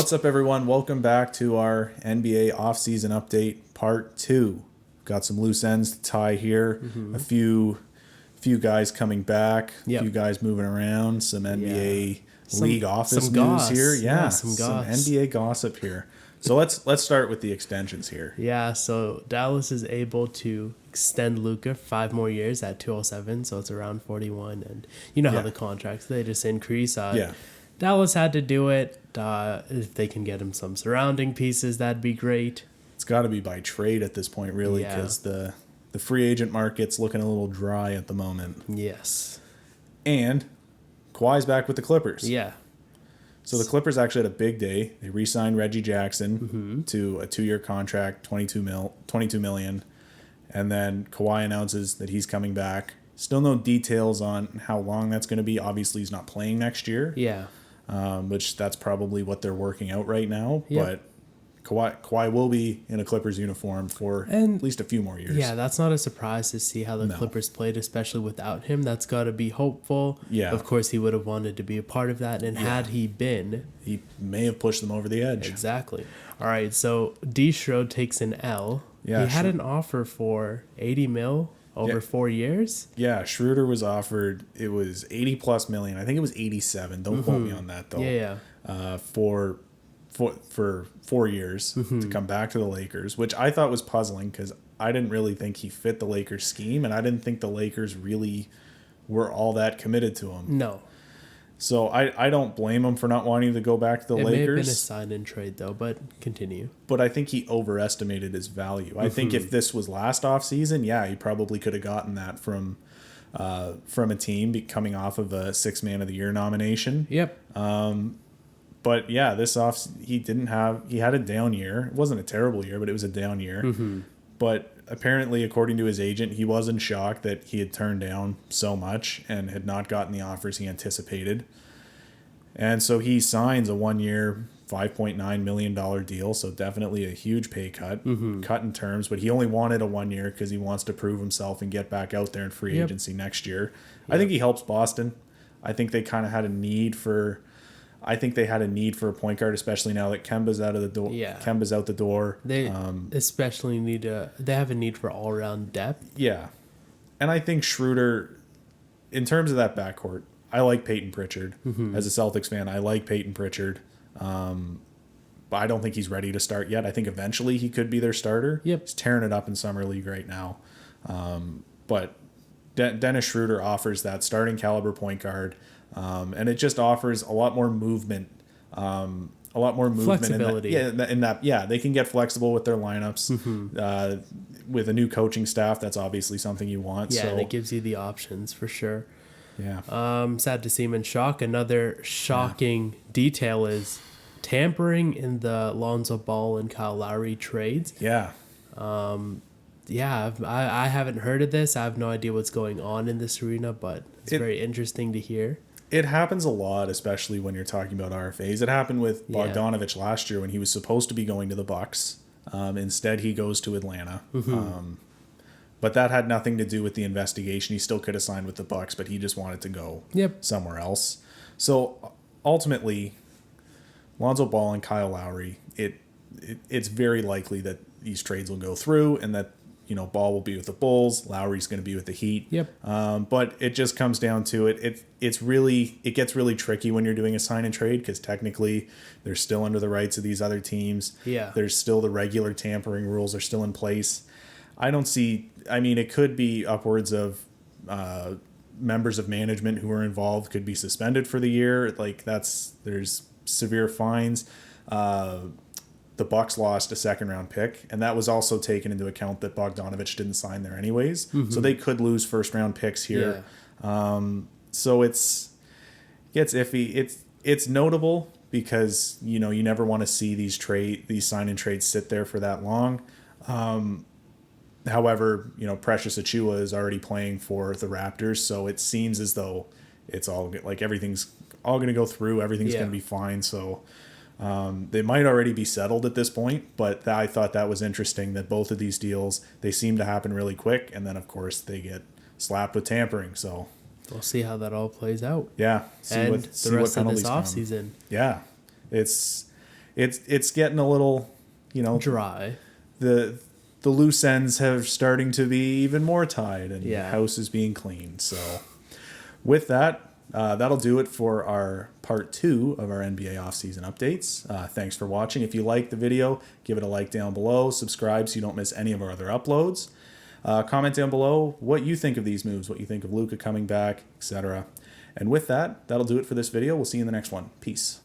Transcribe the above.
What's up, everyone? Welcome back to our NBA Offseason update, part 2. Got some loose ends to tie here. A few guys coming back, a few guys moving around, some NBA league office news here. Some NBA gossip here. So let's start with the extensions here. Yeah, so Dallas is able to extend Luka 5 more years at 207, so it's around 41. And you know how the contracts, they just increase. Dallas had to do it. If they can get him some surrounding pieces, that'd be great. It's got to be by trade at this point, really, because the free agent market's looking a little dry at the moment. Yes. And Kawhi's back with the Clippers. Yeah. So the Clippers actually had a big day. They re-signed Reggie Jackson to a 2-year contract, $22 million. And then Kawhi announces that he's coming back. Still no details on how long that's going to be. Obviously, he's not playing next year. Yeah. Which that's probably what they're working out right now. Yep. But Kawhi will be in a Clippers uniform for at least a few more years. Yeah, that's not a surprise to see how the Clippers played, especially without him. That's got to be hopeful. Yeah. Of course, he would have wanted to be a part of that, and had he been... He may have pushed them over the edge. Exactly. All right, so D. Schroeder takes an L. Yeah, he had an offer for $80 million over 4 years. Yeah, Schroeder was offered, it was $80+ million. I think it was 87. Don't quote me on that, though. Yeah. For 4 years to come back to the Lakers, which I thought was puzzling because I didn't really think he fit the Lakers scheme, and I didn't think the Lakers really were all that committed to him. No. So I don't blame him for not wanting to go back to the Lakers. It may have been a sign and trade, though, but continue. But I think he overestimated his value. I think if this was last offseason, he probably could have gotten that from a team coming off of a 6th Man of the Year nomination. Yep. But this he had a down year. It wasn't a terrible year, but it was a down year. But apparently, according to his agent, he was in shock that he had turned down so much and had not gotten the offers he anticipated. And so he signs a 1-year, $5.9 million deal. So definitely a huge pay cut, cut in terms. But he only wanted a 1 year because he wants to prove himself and get back out there in free agency next year. I think he helps Boston. I think they kind of had a need for... a point guard, especially now that Kemba's out of the door. Yeah. Kemba's out the door. They especially they have a need for all-around depth. Yeah. And I think Schroeder, in terms of that backcourt, I like Peyton Pritchard. As a Celtics fan, I like Peyton Pritchard. But I don't think he's ready to start yet. I think eventually he could be their starter. Yep. He's tearing it up in Summer League right now. But Dennis Schroeder offers that starting caliber point guard. And it just offers a lot more movement, flexibility. They can get flexible with their lineups. With a new coaching staff, that's obviously something you want. Yeah, and it gives you the options for sure. Yeah. Sad to see him in shock. Another shocking detail is tampering in the Lonzo Ball and Kyle Lowry trades. Yeah. I haven't heard of this. I have no idea what's going on in this arena, but it's very interesting to hear. It happens a lot, especially when you're talking about RFAs. It happened with Bogdanovich last year when he was supposed to be going to the Bucks. Instead, he goes to Atlanta. But that had nothing to do with the investigation. He still could have signed with the Bucks, but he just wanted to go somewhere else. So ultimately, Lonzo Ball and Kyle Lowry, it's very likely that these trades will go through and that Ball will be with the Bulls. Lowry's going to be with the Heat. But it just comes down to it. It gets really tricky when you're doing a sign and trade because technically they're still under the rights of these other teams. There's still the regular tampering rules are still in place. It could be upwards of members of management who are involved could be suspended for the year. There's severe fines. The Bucks lost a 2nd-round pick, and that was also taken into account that Bogdanovich didn't sign there anyways. So they could lose 1st-round picks here. So it gets iffy. It's notable because you never want to see these sign and trades sit there for that long. However, Precious Achiuwa is already playing for the Raptors, so it seems as though it's all everything's all going to go through. Everything's going to be fine. So. They might already be settled at this point, but I thought that was interesting that both of these deals, they seem to happen really quick, and then, of course, they get slapped with tampering. So we'll see how that all plays out. Yeah. See what the rest of this offseason. Yeah. It's it's getting a little, dry. The loose ends have starting to be even more tied, and Yeah. the house is being cleaned. So with that, that'll do it for our part 2 of our NBA offseason updates. Thanks for watching. If you liked the video, give it a like down below. Subscribe so you don't miss any of our other uploads. Comment down below what you think of these moves, what you think of Luka coming back, etc. And with that, that'll do it for this video. We'll see you in the next one. Peace.